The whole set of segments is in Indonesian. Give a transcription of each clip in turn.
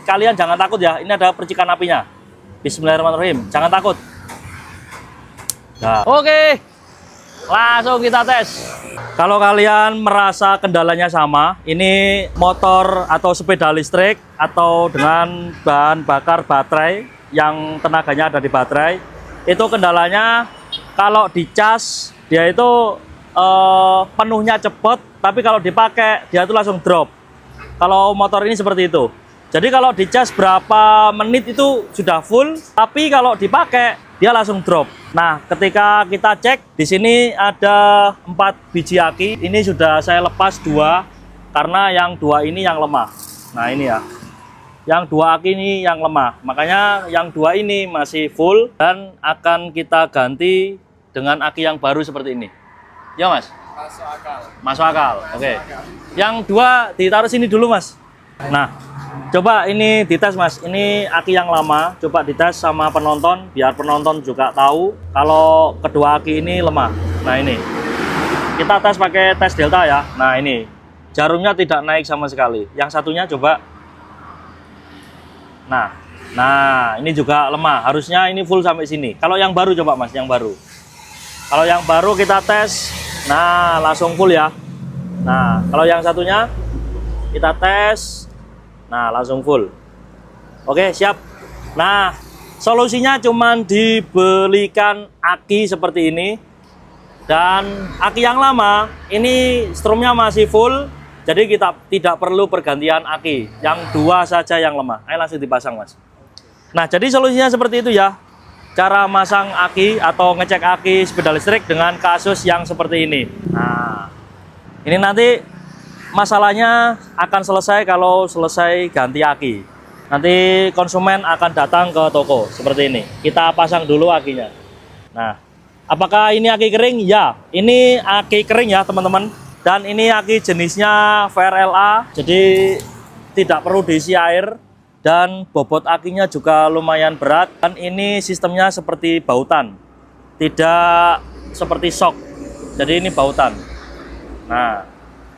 Kalian jangan takut ya, ini ada percikan apinya. Bismillahirrahmanirrahim, jangan takut. Nah, oke, langsung kita tes. Kalau kalian merasa kendalanya sama, ini motor atau sepeda listrik atau dengan bahan bakar baterai yang tenaganya ada di baterai, itu kendalanya kalau dicas dia itu penuhnya cepet, tapi kalau dipakai dia itu langsung drop. Kalau motor ini seperti itu. Jadi kalau dicas berapa menit itu sudah full, tapi kalau dipakai dia langsung drop. Nah, ketika kita cek di sini ada 4 biji aki. Ini sudah saya lepas 2 karena yang 2 ini yang lemah. Nah, ini ya. Yang 2 aki ini yang lemah. Makanya yang 2 ini masih full dan akan kita ganti dengan aki yang baru seperti ini. Ya, Mas? Masuk akal. Masuk akal. Oke. Yang 2 ditaruh sini dulu, Mas. Nah, coba ini dites, Mas. Ini aki yang lama, coba dites sama penonton biar penonton juga tahu kalau kedua aki ini lemah. Nah, ini kita tes pakai tes delta ya. Nah, ini jarumnya tidak naik sama sekali. Yang satunya coba. Nah, ini juga lemah. Harusnya ini full sampai sini. Kalau yang baru coba, Mas, yang baru. Kalau yang baru kita tes, nah langsung full ya. Nah, kalau yang satunya kita tes, nah langsung full. Oke, siap. Nah, solusinya cuman dibelikan aki seperti ini. Dan aki yang lama ini strumnya masih full, jadi kita tidak perlu pergantian aki. Yang 2 saja yang lemah. Ayo langsung dipasang, Mas. Nah, jadi solusinya seperti itu ya. Cara masang aki atau ngecek aki sepeda listrik dengan kasus yang seperti ini. Nah, ini nanti masalahnya akan selesai kalau selesai ganti aki. Nanti konsumen akan datang ke toko seperti ini. Kita pasang dulu akinya. Nah, apakah ini aki kering? Ya, ini aki kering ya teman-teman. Dan ini aki jenisnya VRLA, jadi tidak perlu diisi air. Dan bobot akinya juga lumayan berat. Dan ini sistemnya seperti bautan, tidak seperti shock. Jadi ini bautan. Nah,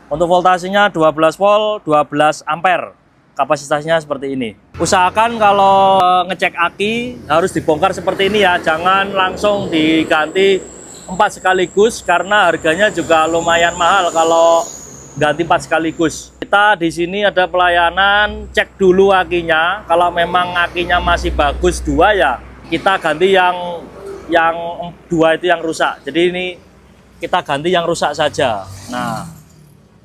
untuk voltasenya 12 volt, 12 ampere. Kapasitasnya seperti ini. Usahakan kalau ngecek aki harus dibongkar seperti ini ya. Jangan langsung diganti 4 sekaligus karena harganya juga lumayan mahal kalau ganti 4 sekaligus. Kita di sini ada pelayanan cek dulu akinya. Kalau memang akinya masih bagus 2 ya kita ganti yang 2 itu yang rusak. Jadi ini kita ganti yang rusak saja. Nah,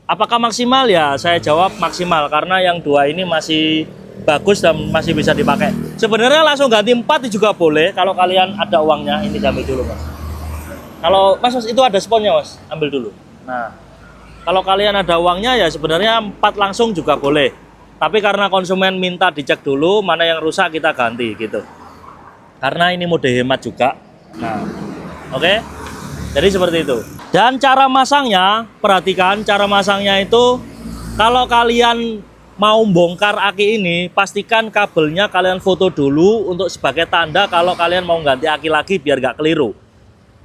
apakah maksimal ya? Saya jawab maksimal karena yang 2 ini masih bagus dan masih bisa dipakai. Sebenarnya langsung ganti 4 juga boleh kalau kalian ada uangnya. Ini ambil dulu, Mas. Kalau Mas itu ada sponnya, Mas, ambil dulu. Nah, kalau kalian ada uangnya ya sebenarnya 4 langsung juga boleh. Tapi karena konsumen minta dicek dulu mana yang rusak kita ganti gitu. Karena ini mode hemat juga. Nah, oke. Jadi seperti itu. Dan cara masangnya, perhatikan cara masangnya itu kalau kalian mau bongkar aki ini, pastikan kabelnya kalian foto dulu untuk sebagai tanda kalau kalian mau ganti aki lagi biar nggak keliru.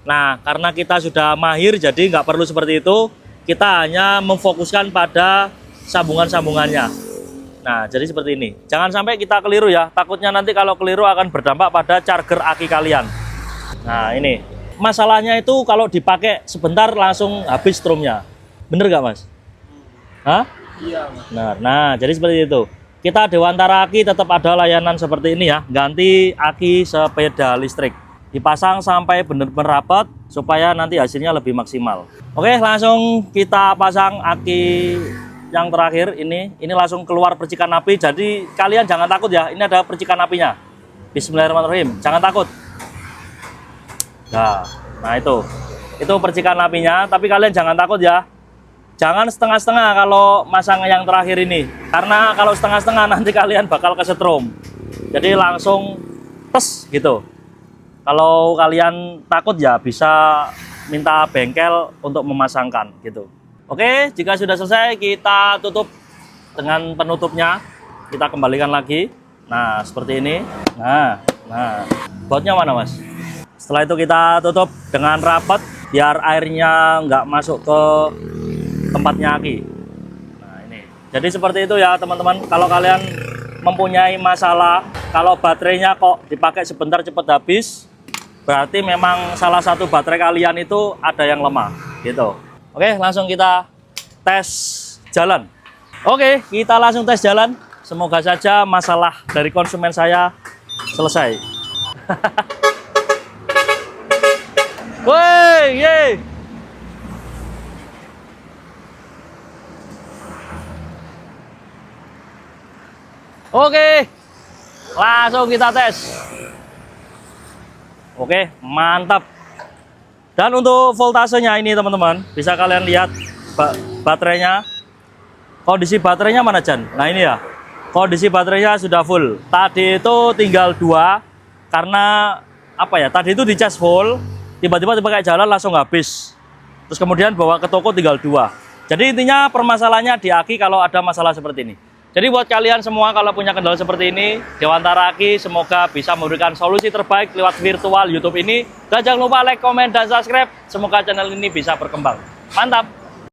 Nah, karena kita sudah mahir jadi nggak perlu seperti itu. Kita hanya memfokuskan pada sambungan-sambungannya. Nah, jadi seperti ini. Jangan sampai kita keliru ya. Takutnya nanti kalau keliru akan berdampak pada charger aki kalian. Nah, ini. Masalahnya itu kalau dipakai sebentar langsung habis strumnya. Bener nggak, Mas? Hah? Iya, Mas. Nah, jadi seperti itu. Kita Dewantara Aki tetap ada layanan seperti ini ya. Ganti aki sepeda listrik. Dipasang sampai benar-benar rapat supaya nanti hasilnya lebih maksimal. Oke, langsung kita pasang aki yang terakhir ini. Ini langsung keluar percikan api. Jadi kalian jangan takut ya. Ini ada percikan apinya. Bismillahirrahmanirrahim. Jangan takut. Nah itu percikan apinya. Tapi kalian jangan takut ya. Jangan setengah-setengah kalau masang yang terakhir ini. Karena kalau setengah-setengah nanti kalian bakal kesetrum. Jadi langsung tes gitu. Kalau kalian takut ya bisa minta bengkel untuk memasangkan gitu. Oke, jika sudah selesai kita tutup dengan penutupnya. Kita kembalikan lagi. Nah, seperti ini. Nah, bautnya mana, Mas? Setelah itu kita tutup dengan rapat biar airnya nggak masuk ke tempatnya aki. Nah, ini. Jadi seperti itu ya, teman-teman. Kalau kalian mempunyai masalah kalau baterainya kok dipakai sebentar cepat habis, berarti memang salah satu baterai kalian itu ada yang lemah gitu. Oke, langsung kita tes jalan. Oke, kita langsung tes jalan. Semoga saja masalah dari konsumen saya selesai. Woi, ye. Oke, langsung kita tes. Oke, mantap. Dan untuk voltasenya ini teman-teman, bisa kalian lihat baterainya. Kondisi baterainya mana, Jan? Nah ini ya, kondisi baterainya sudah full. Tadi itu tinggal 2, karena apa ya, tadi itu dicas full, tiba-tiba dipakai jalan langsung habis. Terus kemudian bawa ke toko tinggal 2. Jadi intinya permasalahannya di aki kalau ada masalah seperti ini. Jadi buat kalian semua kalau punya kendala seperti ini, Dewantara Aki semoga bisa memberikan solusi terbaik lewat virtual YouTube ini. Dan jangan lupa like, komen, dan subscribe. Semoga channel ini bisa berkembang. Mantap!